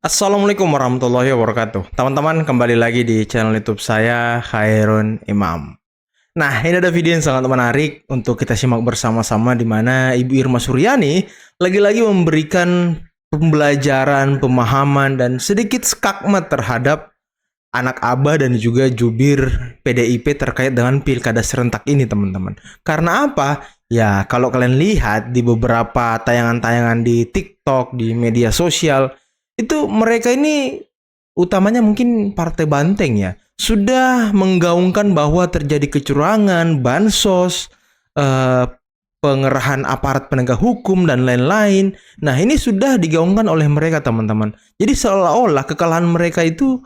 Assalamualaikum warahmatullahi wabarakatuh. Teman-teman, kembali lagi di channel YouTube saya, Khairun Imam. Nah, ini ada video yang sangat menarik untuk kita simak bersama-sama di mana Ibu Irma Suryani lagi-lagi memberikan pembelajaran, pemahaman, dan sedikit skakmat terhadap anak Abah dan juga jubir PDIP terkait dengan pilkada serentak ini, teman-teman. Karena apa? Ya, kalau kalian lihat di beberapa tayangan-tayangan di TikTok, di media sosial, itu mereka ini utamanya mungkin Partai Banteng ya, sudah menggaungkan bahwa terjadi kecurangan, bansos, eh, pengerahan aparat penegak hukum dan lain-lain. Nah, ini sudah digaungkan oleh mereka, teman-teman. Jadi seolah-olah kekalahan mereka itu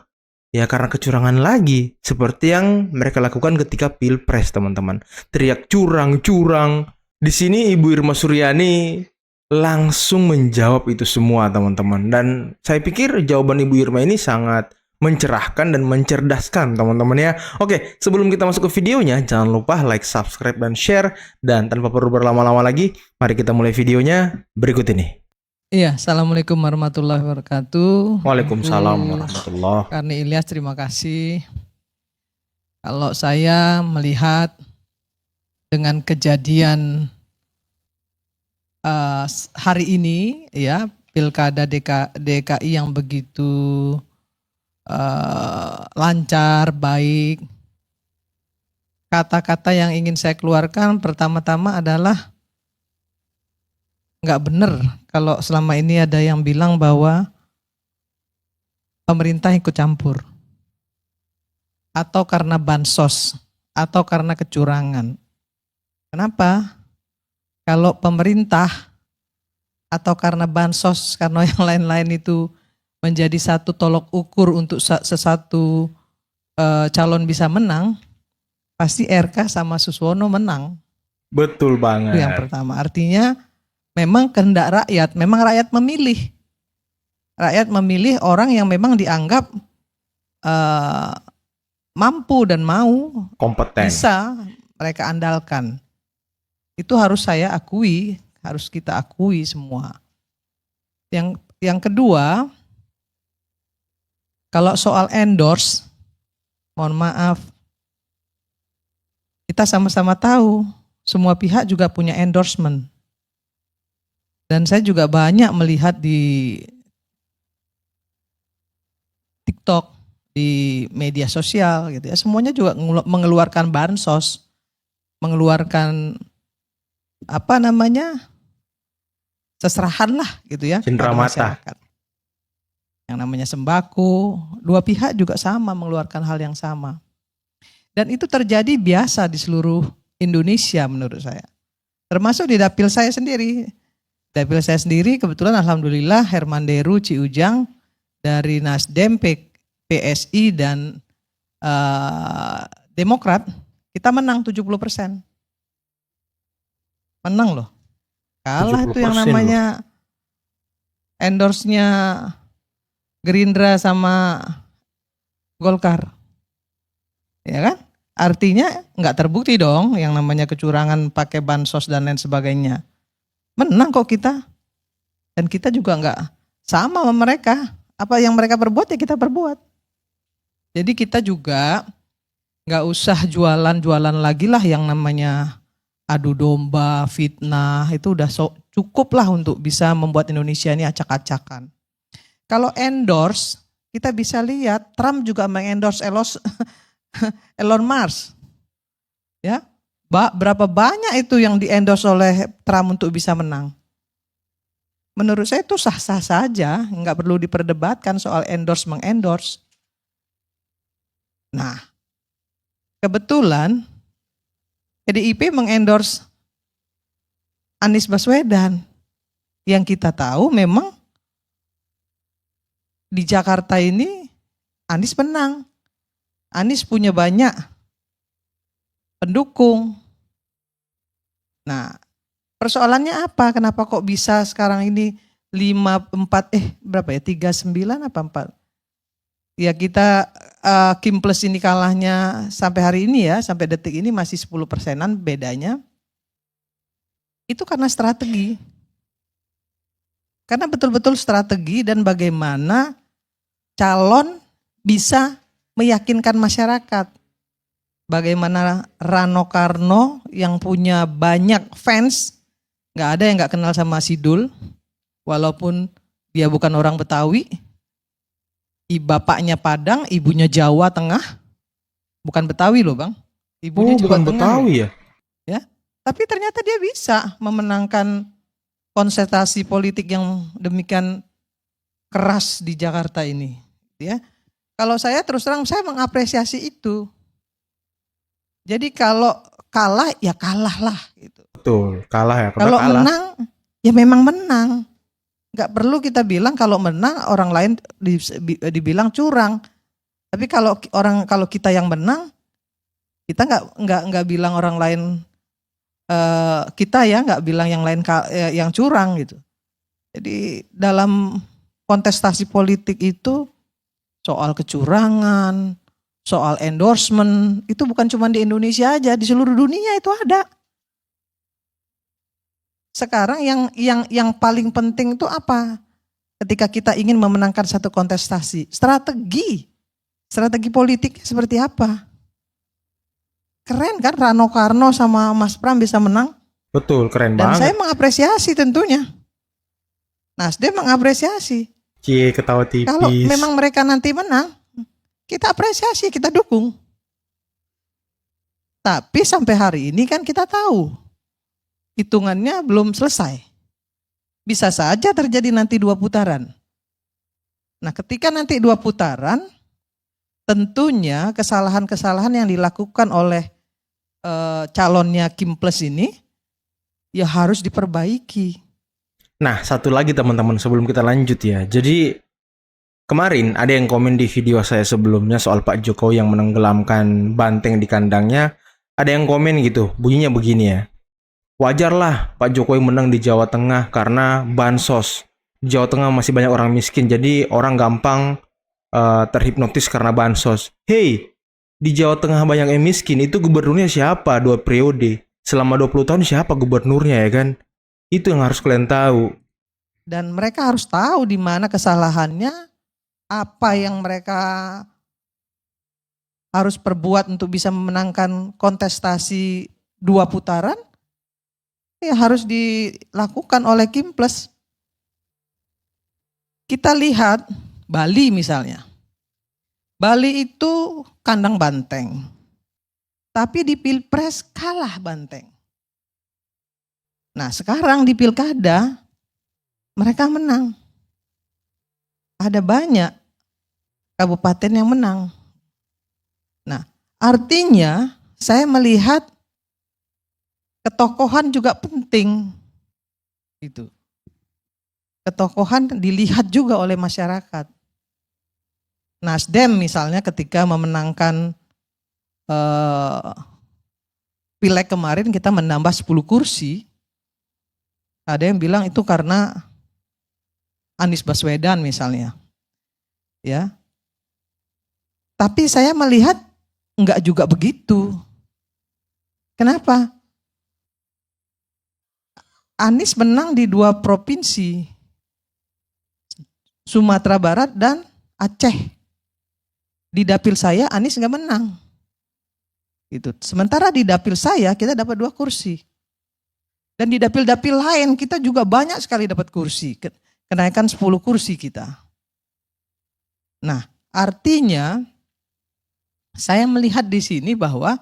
ya karena kecurangan lagi, seperti yang mereka lakukan ketika Pilpres, teman-teman. Teriak curang-curang. Di sini Ibu Irma Suryani langsung menjawab itu semua, teman-teman. Dan saya pikir jawaban Ibu Irma ini sangat mencerahkan dan mencerdaskan, teman-teman ya. Oke, sebelum kita masuk ke videonya, jangan lupa like, subscribe, dan share. Dan tanpa perlu berlama-lama lagi, mari kita mulai videonya berikut ini. Iya, Assalamualaikum warahmatullahi wabarakatuh. Waalaikumsalam Ibu warahmatullahi. Karni Ilyas, terima kasih. Kalau saya melihat dengan kejadian hari ini, ya pilkada DKI yang begitu lancar, baik. Kata-kata yang ingin saya keluarkan pertama-tama adalah nggak benar kalau selama ini ada yang bilang bahwa pemerintah ikut campur atau karena bansos atau karena kecurangan. Kenapa? Kalau pemerintah atau karena bansos, karena yang lain-lain itu menjadi satu tolok ukur untuk sesatu calon bisa menang, pasti RK sama Suswono menang. Betul banget. Itu yang pertama. Artinya memang kehendak rakyat, memang rakyat memilih. Rakyat memilih orang yang memang dianggap mampu dan mau, Kompeten. bisa mereka andalkan. Itu harus saya akui, harus kita akui semua. Yang kedua, kalau soal endorse, mohon maaf, kita sama-sama tahu semua pihak juga punya endorsement. Dan saya juga banyak melihat di TikTok, di media sosial gitu ya, semuanya juga mengeluarkan bansos, mengeluarkan seserahan lah gitu ya Cindera pada mata. masyarakat. Yang namanya sembako, dua pihak juga sama mengeluarkan hal yang sama. Dan itu terjadi biasa di seluruh Indonesia menurut saya. Termasuk di dapil saya sendiri. Dapil saya sendiri kebetulan alhamdulillah Herman Deru Ciujang dari Nasdem, PSI dan Demokrat, kita menang 70%. Menang loh. Kalah itu yang namanya endorse-nya Gerindra sama Golkar. Ya kan? Artinya nggak terbukti dong yang namanya kecurangan pakai bansos dan lain sebagainya. Menang kok kita. Dan kita juga nggak sama sama mereka. Apa yang mereka perbuat ya kita perbuat. Jadi kita juga nggak usah jualan-jualan lagi lah yang namanya adu domba, fitnah. Itu udah cukup lah untuk bisa membuat Indonesia ini acak-acakan. Kalau endorse, kita bisa lihat Trump juga mengendorse Elon Musk. Ya, berapa banyak itu yang di-endorse oleh Trump untuk bisa menang. Menurut saya itu sah-sah saja, nggak perlu diperdebatkan soal mengendorse. Nah, kebetulan PDIP mengendorse Anies Baswedan. Yang kita tahu memang di Jakarta ini Anies menang. Anies punya banyak pendukung. Nah, persoalannya apa? Kenapa kok bisa sekarang ini 39 apa 4? Ya kita Kim Plus ini kalahnya sampai hari ini ya, sampai detik ini masih 10%-an bedanya. Itu karena strategi. Karena betul-betul strategi dan bagaimana calon bisa meyakinkan masyarakat. Bagaimana Rano Karno yang punya banyak fans, nggak ada yang nggak kenal sama Sidul, walaupun dia bukan orang Betawi, bapaknya Padang, ibunya Jawa Tengah, bukan Betawi loh bang, ibunya Jawa bukan Tengah. Betawi ya? Ya, tapi ternyata dia bisa memenangkan kontestasi politik yang demikian keras di Jakarta ini. Ya, kalau saya terus terang saya mengapresiasi itu. Jadi kalau kalah ya kalah lah gitu. Betul, kalah ya. Kalau Kalah. menang ya memang menang. Nggak perlu kita bilang kalau menang orang lain dibilang curang. Tapi kalau kita yang menang, kita nggak bilang orang lain kita ya nggak bilang yang lain yang curang gitu. Jadi dalam kontestasi politik itu soal kecurangan, soal endorsement itu bukan cuma di Indonesia aja, di seluruh dunia itu ada. Sekarang yang paling penting itu apa? Ketika kita ingin memenangkan satu kontestasi, strategi politik seperti apa? Keren kan Rano Karno sama Mas Pram bisa menang? Betul, keren Dan banget. saya mengapresiasi tentunya. Nasdem mengapresiasi. Cie, ketawa tipis. Kalau memang mereka nanti menang, kita apresiasi, kita dukung. Tapi sampai hari ini kan kita tahu hitungannya belum selesai. Bisa saja terjadi nanti 2 putaran. Nah, ketika nanti 2 putaran, tentunya kesalahan-kesalahan yang dilakukan oleh calonnya Kim Plus ini ya harus diperbaiki. Nah, satu lagi teman-teman sebelum kita lanjut ya. Jadi kemarin ada yang komen di video saya sebelumnya soal Pak Jokowi yang menenggelamkan banteng di kandangnya. Ada yang komen gitu, bunyinya begini ya. Wajarlah Pak Jokowi menang di Jawa Tengah karena bansos. Di Jawa Tengah masih banyak orang miskin, jadi orang gampang terhipnotis karena bansos. Hey, di Jawa Tengah banyak yang miskin, itu gubernurnya siapa 2 periode? Selama 20 tahun siapa gubernurnya ya kan? Itu yang harus kalian tahu. Dan mereka harus tahu di mana kesalahannya, apa yang mereka harus perbuat untuk bisa memenangkan kontestasi 2 putaran, ya harus dilakukan oleh Kim Plus. Kita lihat Bali misalnya. Bali itu kandang banteng. Tapi di Pilpres kalah banteng. Nah sekarang di Pilkada mereka menang. Ada banyak kabupaten yang menang. Nah artinya saya melihat ketokohan juga penting. Gitu. Ketokohan dilihat juga oleh masyarakat. Nasdem misalnya ketika memenangkan Pileg kemarin kita menambah 10 kursi. Ada yang bilang itu karena Anies Baswedan misalnya. Ya. Tapi saya melihat enggak juga begitu. Kenapa? Anies menang di 2 provinsi. Sumatera Barat dan Aceh. Di dapil saya Anies enggak menang. Gitu. Sementara di dapil saya kita dapat 2 kursi. Dan di dapil-dapil lain kita juga banyak sekali dapat kursi. Kenaikan 10 kursi kita. Nah, artinya saya melihat di sini bahwa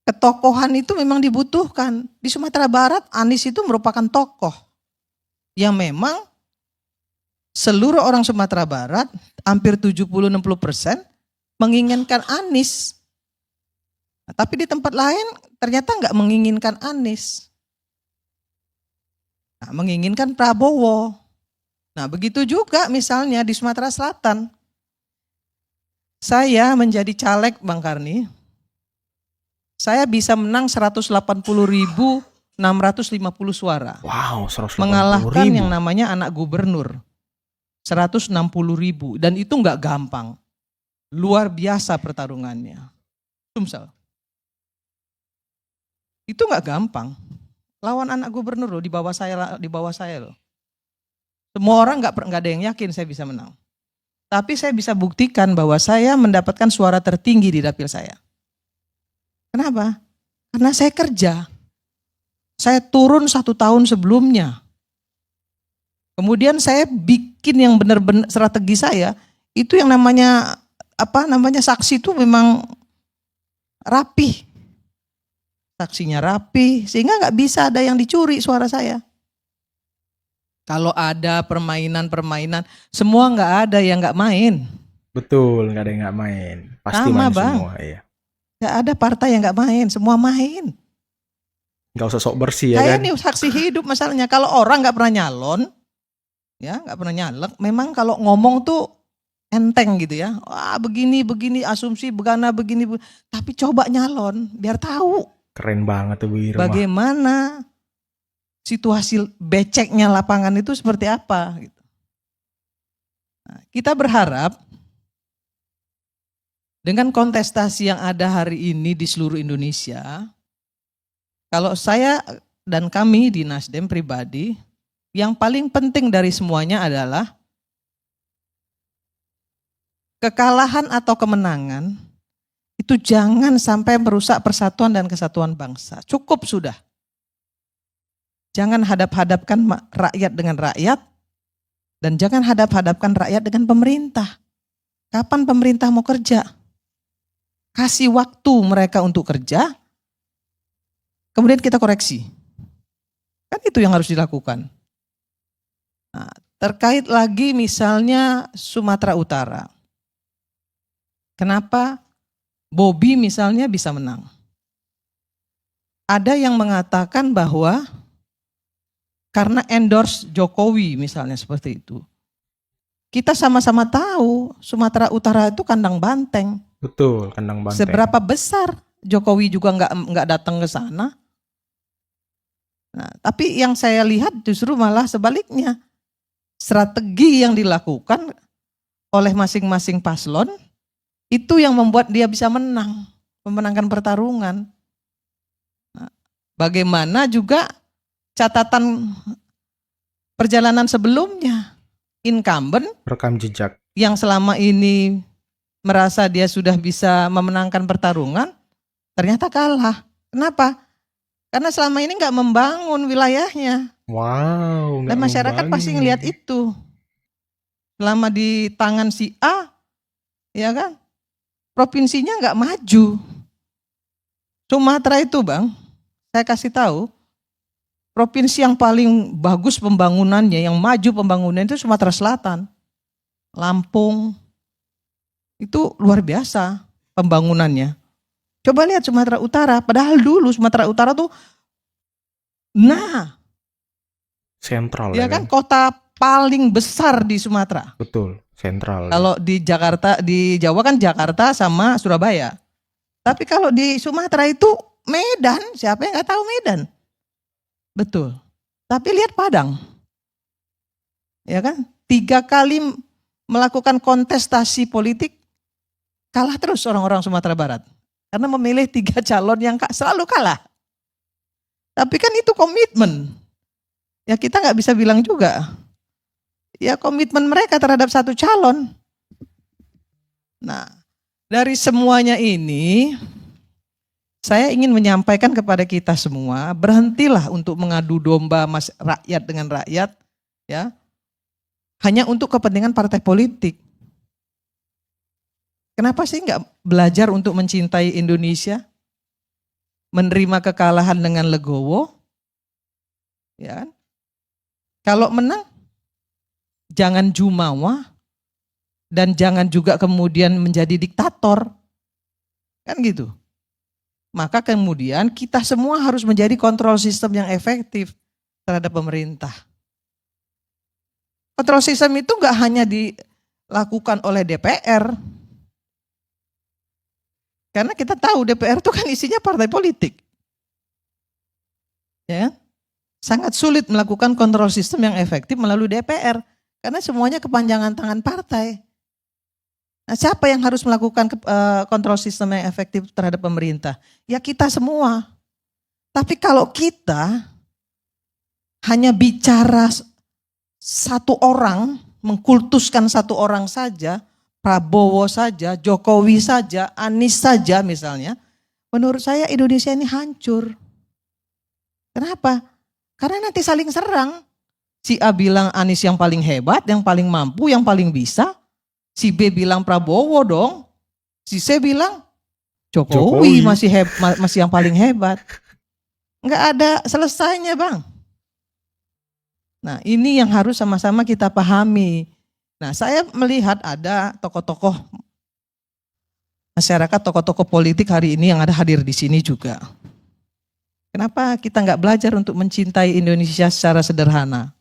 ketokohan itu memang dibutuhkan. Di Sumatera Barat Anies itu merupakan tokoh yang memang seluruh orang Sumatera Barat hampir 70-60% menginginkan Anies. Nah, tapi di tempat lain ternyata nggak menginginkan Anies. Nah, menginginkan Prabowo. Nah begitu juga misalnya di Sumatera Selatan. Saya menjadi caleg Bang Karni. Saya bisa menang 180.650 suara. Wow, 180.000. Mengalahkan yang namanya anak gubernur. 160.000. Dan itu nggak gampang. Luar biasa pertarungannya. Sumsel. Itu nggak gampang. Lawan anak gubernur loh di bawah saya loh. Semua orang nggak ada yang yakin saya bisa menang. Tapi saya bisa buktikan bahwa saya mendapatkan suara tertinggi di dapil saya. Kenapa? Karena saya kerja. Saya turun 1 tahun sebelumnya. Kemudian saya bikin yang benar-benar strategi saya, itu yang namanya saksi itu memang rapi. Saksinya rapi, sehingga nggak bisa ada yang dicuri suara saya. Kalau ada permainan, semua nggak ada yang nggak main. Betul, nggak ada yang nggak main. Pasti Sama, main Bang. semua, iya. Nggak ada partai yang nggak main, semua main. Nggak usah sok bersih ya Saya kan? ini saksi hidup masalahnya. Kalau orang nggak pernah nyalon, ya nggak pernah nyalek, memang kalau ngomong tuh enteng gitu ya. Wah begini, asumsi begini. Tapi coba nyalon, biar tahu Keren banget tuh Bu Irma. bagaimana situasi beceknya lapangan itu seperti apa. Gitu. Nah, kita berharap dengan kontestasi yang ada hari ini di seluruh Indonesia, kalau saya dan kami di Nasdem pribadi, yang paling penting dari semuanya adalah kekalahan atau kemenangan itu jangan sampai merusak persatuan dan kesatuan bangsa. Cukup sudah. Jangan hadap-hadapkan rakyat dengan rakyat dan jangan hadap-hadapkan rakyat dengan pemerintah. Kapan pemerintah mau kerja? Kasih waktu mereka untuk kerja, kemudian kita koreksi. Kan itu yang harus dilakukan. Nah, terkait lagi misalnya Sumatera Utara. Kenapa Bobi misalnya bisa menang? Ada yang mengatakan bahwa karena endorse Jokowi misalnya seperti itu. Kita sama-sama tahu Sumatera Utara itu kandang banteng. Betul, kandang banteng. Seberapa besar Jokowi juga nggak datang ke sana. Nah, tapi yang saya lihat justru malah sebaliknya. Strategi yang dilakukan oleh masing-masing paslon itu yang membuat dia bisa memenangkan pertarungan. Nah, bagaimana juga catatan perjalanan sebelumnya, incumbent Rekam jejak. yang selama ini merasa dia sudah bisa memenangkan pertarungan, ternyata kalah. Kenapa? Karena selama ini nggak membangun wilayahnya. Wow. Dan masyarakat pasti ngelihat itu. Selama di tangan si A, ya kan, provinsinya nggak maju. Sumatera itu Bang, saya kasih tahu, provinsi yang paling bagus pembangunannya, yang maju pembangunannya itu Sumatera Selatan. Lampung, itu luar biasa pembangunannya. Coba lihat Sumatera Utara, padahal dulu Sumatera Utara tuh, sentral ya kan, kota paling besar di Sumatera. Betul, sentral. Kalau di Jakarta, di Jawa kan Jakarta sama Surabaya. Tapi kalau di Sumatera itu Medan, siapa yang nggak tahu Medan? Betul. Tapi lihat Padang, ya kan, 3 kali melakukan kontestasi politik, kalah terus orang-orang Sumatera Barat. Karena memilih 3 calon yang selalu kalah. Tapi kan itu komitmen. Ya kita nggak bisa bilang juga. Ya komitmen mereka terhadap satu calon. Nah, dari semuanya ini, saya ingin menyampaikan kepada kita semua, berhentilah untuk mengadu domba rakyat dengan rakyat, ya, hanya untuk kepentingan partai politik. Kenapa sih nggak belajar untuk mencintai Indonesia? Menerima kekalahan dengan legowo? Ya kan? Kalau menang, jangan jumawa dan jangan juga kemudian menjadi diktator. Kan gitu. Maka kemudian kita semua harus menjadi kontrol sistem yang efektif terhadap pemerintah. Kontrol sistem itu nggak hanya dilakukan oleh DPR. Karena kita tahu DPR itu kan isinya partai politik. Ya, sangat sulit melakukan kontrol sistem yang efektif melalui DPR. Karena semuanya kepanjangan tangan partai. Nah, siapa yang harus melakukan kontrol sistem yang efektif terhadap pemerintah? Ya kita semua. Tapi kalau kita hanya bicara satu orang mengkultuskan satu orang saja, Prabowo saja, Jokowi saja, Anies saja misalnya, menurut saya Indonesia ini hancur. Kenapa? Karena nanti saling serang. Si A bilang Anies yang paling hebat, yang paling mampu, yang paling bisa. Si B bilang Prabowo dong. Si C bilang Jokowi. masih yang paling hebat. Nggak ada selesainya, Bang. Nah, ini yang harus sama-sama kita pahami. Nah, saya melihat ada tokoh-tokoh masyarakat, tokoh-tokoh politik hari ini yang ada hadir di sini juga. Kenapa kita nggak belajar untuk mencintai Indonesia secara sederhana?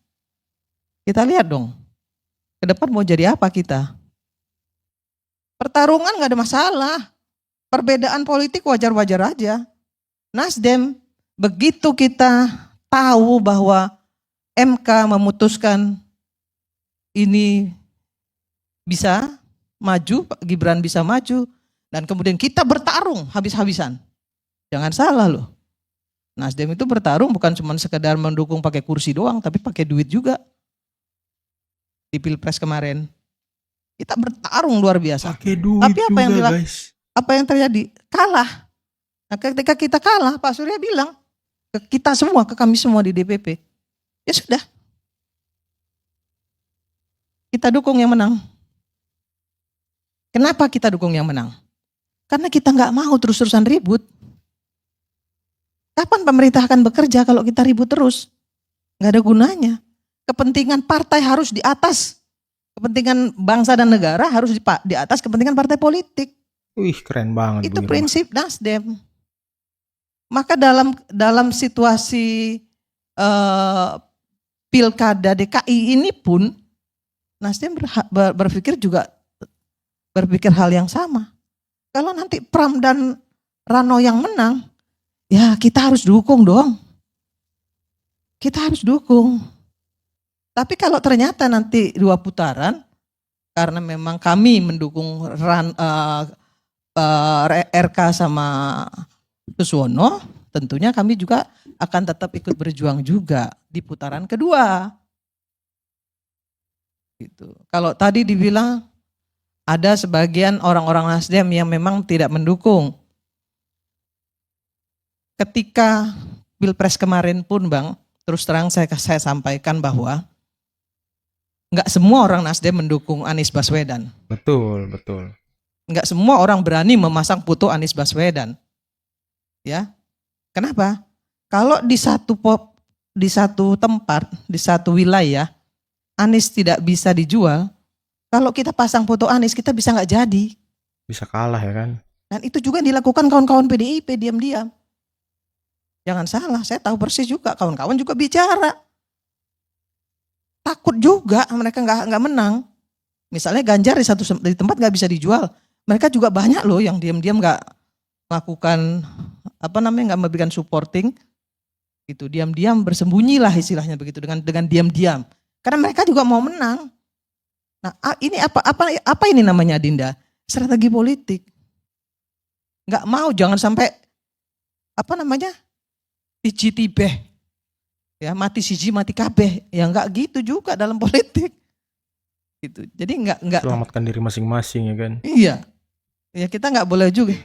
Kita lihat dong, ke depan mau jadi apa kita? Pertarungan nggak ada masalah. Perbedaan politik wajar-wajar aja. Nasdem, begitu kita tahu bahwa MK memutuskan ini bisa maju, Pak Gibran bisa maju, dan kemudian kita bertarung habis-habisan. Jangan salah loh. Nasdem itu bertarung bukan cuma sekedar mendukung pakai kursi doang, tapi pakai duit juga. Di Pilpres kemarin. Kita bertarung luar biasa. Pakai duit tapi apa juga, yang guys. Apa yang terjadi? Kalah. Nah, ketika kita kalah, Pak Surya bilang ke kita semua, ke kami semua di DPP, ya sudah. Kita dukung yang menang. Kenapa kita dukung yang menang? Karena kita nggak mau terus-terusan ribut. Kapan pemerintah akan bekerja kalau kita ribut terus? Nggak ada gunanya. Kepentingan partai harus di atas. Kepentingan bangsa dan negara harus di atas kepentingan partai politik. Wih, keren banget. Itu prinsip Nasdem. Maka dalam situasi pilkada DKI ini pun Nasdem berpikir hal yang sama. Kalau nanti Pram dan Rano yang menang, ya kita harus dukung dong. Kita harus dukung. Tapi kalau ternyata nanti 2 putaran, karena memang kami mendukung RK sama Suswono, tentunya kami juga akan tetap ikut berjuang juga di putaran kedua. Gitu. Kalau tadi dibilang ada sebagian orang-orang Nasdem yang memang tidak mendukung. Ketika Pilpres kemarin pun, Bang, terus terang saya sampaikan bahwa nggak semua orang Nasdem mendukung Anies Baswedan. Betul, betul. Nggak semua orang berani memasang foto Anies Baswedan. Ya, kenapa? Kalau di satu tempat, di satu wilayah, Anies tidak bisa dijual. Kalau kita pasang foto Anies, kita bisa nggak jadi. Bisa kalah ya kan? Dan itu juga dilakukan kawan-kawan PDIP diam-diam. Jangan salah, saya tahu persis juga. Kawan-kawan juga bicara. Takut juga mereka nggak menang. Misalnya Ganjar di tempat nggak bisa dijual. Mereka juga banyak loh yang diam-diam nggak melakukan nggak memberikan supporting. Itu diam-diam bersembunyilah istilahnya begitu dengan diam-diam. Karena mereka juga mau menang. Nah, ini apa ini namanya Adinda? Strategi politik. Nggak mau, jangan sampai icitibeh. Ya, mati siji mati kabeh. Ya enggak gitu juga dalam politik. Gitu. Jadi enggak selamatkan diri masing-masing ya kan. Iya. Ya kita enggak boleh juga.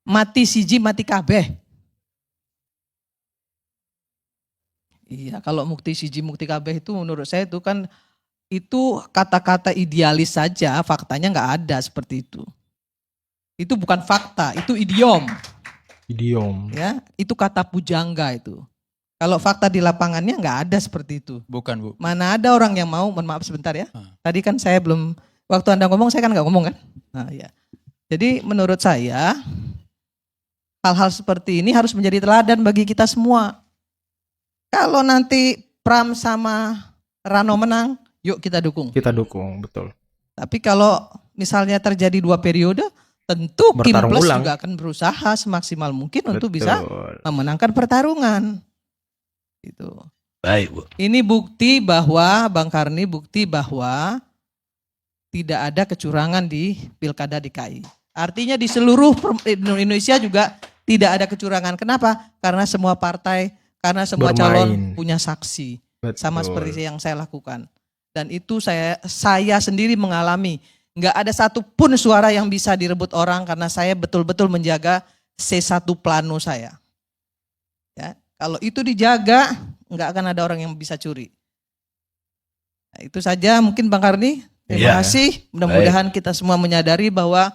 Mati siji mati kabeh. Iya, kalau mukti siji mukti kabeh itu menurut saya itu kan itu kata-kata idealis saja, faktanya enggak ada seperti itu. Itu bukan fakta, itu idiom. Idiom. Ya, itu kata pujangga itu. Kalau fakta di lapangannya nggak ada seperti itu. Bukan, Bu. Mana ada orang yang mau, mohon maaf sebentar ya. Tadi kan saya belum, waktu Anda ngomong saya kan nggak ngomong kan. Nah, ya. Jadi menurut saya hal-hal seperti ini harus menjadi teladan bagi kita semua. Kalau nanti Pram sama Rano menang, yuk kita dukung. Kita dukung, betul. Tapi kalau misalnya terjadi 2 periode, tentu Kim Bertarung Plus ulang. juga akan berusaha semaksimal mungkin untuk Betul. bisa memenangkan pertarungan. Gitu. Baik, Bu. Ini bukti bahwa, Bang Karni, bukti bahwa tidak ada kecurangan di Pilkada DKI. Artinya di seluruh Indonesia juga tidak ada kecurangan. Kenapa? Karena semua partai, karena semua Bermain. calon punya saksi. Betul. Sama seperti yang saya lakukan. Dan itu saya sendiri mengalami. Nggak ada satupun suara yang bisa direbut orang karena saya betul-betul menjaga C1 plano saya. Ya, kalau itu dijaga, nggak akan ada orang yang bisa curi. Nah, itu saja mungkin Bang Karni. Terima kasih. Mudah-mudahan kita semua menyadari bahwa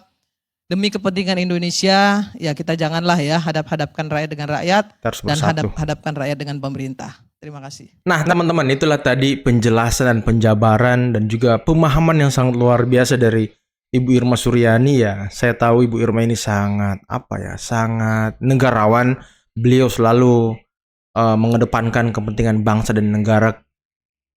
demi kepentingan Indonesia, ya kita janganlah ya hadap-hadapkan rakyat dengan rakyat dan hadap-hadapkan rakyat dengan pemerintah. Terima kasih. Nah teman-teman, itulah tadi penjelasan dan penjabaran dan juga pemahaman yang sangat luar biasa dari Ibu Irma Suryani ya. Saya tahu Ibu Irma ini sangat sangat negarawan. Beliau selalu mengedepankan kepentingan bangsa dan negara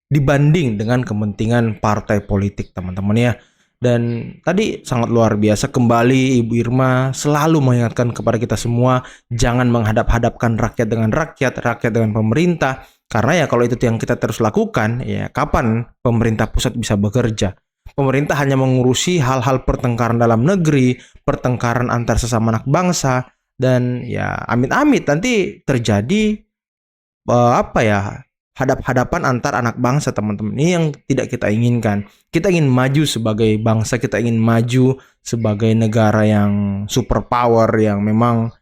dibanding dengan kepentingan partai politik, teman-teman ya. Dan tadi sangat luar biasa, kembali Ibu Irma selalu mengingatkan kepada kita semua, jangan menghadap-hadapkan rakyat dengan rakyat dengan pemerintah. Karena ya kalau itu yang kita terus lakukan, ya kapan pemerintah pusat bisa bekerja? Pemerintah hanya mengurusi hal-hal pertengkaran dalam negeri, pertengkaran antar sesama anak bangsa, dan ya amit-amit nanti terjadi hadap-hadapan antar anak bangsa, teman-teman. Ini yang tidak kita inginkan. Kita ingin maju sebagai bangsa, kita ingin maju sebagai negara yang superpower, yang memang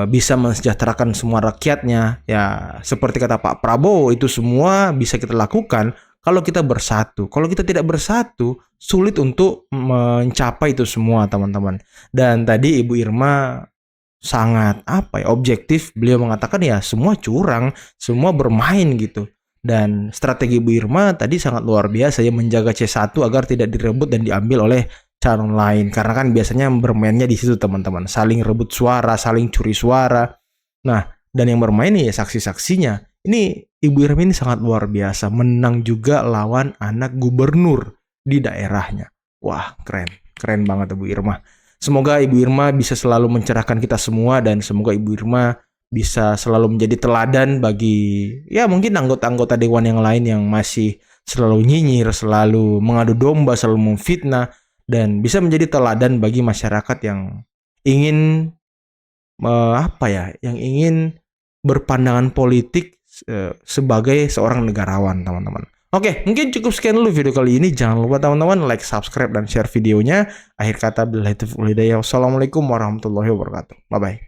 bisa mensejahterakan semua rakyatnya. Ya, seperti kata Pak Prabowo, itu semua bisa kita lakukan kalau kita bersatu. Kalau kita tidak bersatu, sulit untuk mencapai itu semua, teman-teman. Dan tadi Ibu Irma sangat objektif. Beliau mengatakan ya semua curang, semua bermain gitu. Dan strategi Bu Irma tadi sangat luar biasa ya, menjaga C1 agar tidak direbut dan diambil oleh calon lain. Karena kan biasanya bermainnya di situ, teman-teman. Saling rebut suara, saling curi suara. Nah, dan yang bermain ya saksi-saksinya. Ini Ibu Irma ini sangat luar biasa, menang juga lawan anak gubernur di daerahnya. Wah, keren banget Ibu Irma. Semoga Ibu Irma bisa selalu mencerahkan kita semua, dan semoga Ibu Irma bisa selalu menjadi teladan bagi ya mungkin anggota-anggota dewan yang lain yang masih selalu nyinyir, selalu mengadu domba, selalu memfitnah, dan bisa menjadi teladan bagi masyarakat yang ingin yang ingin berpandangan politik sebagai seorang negarawan, teman-teman. Oke, mungkin cukup sekian dulu video kali ini. Jangan lupa teman-teman like, subscribe, dan share videonya. Akhir kata, billahi taufiq wal hidayah. Wassalamualaikum warahmatullahi wabarakatuh. Bye-bye.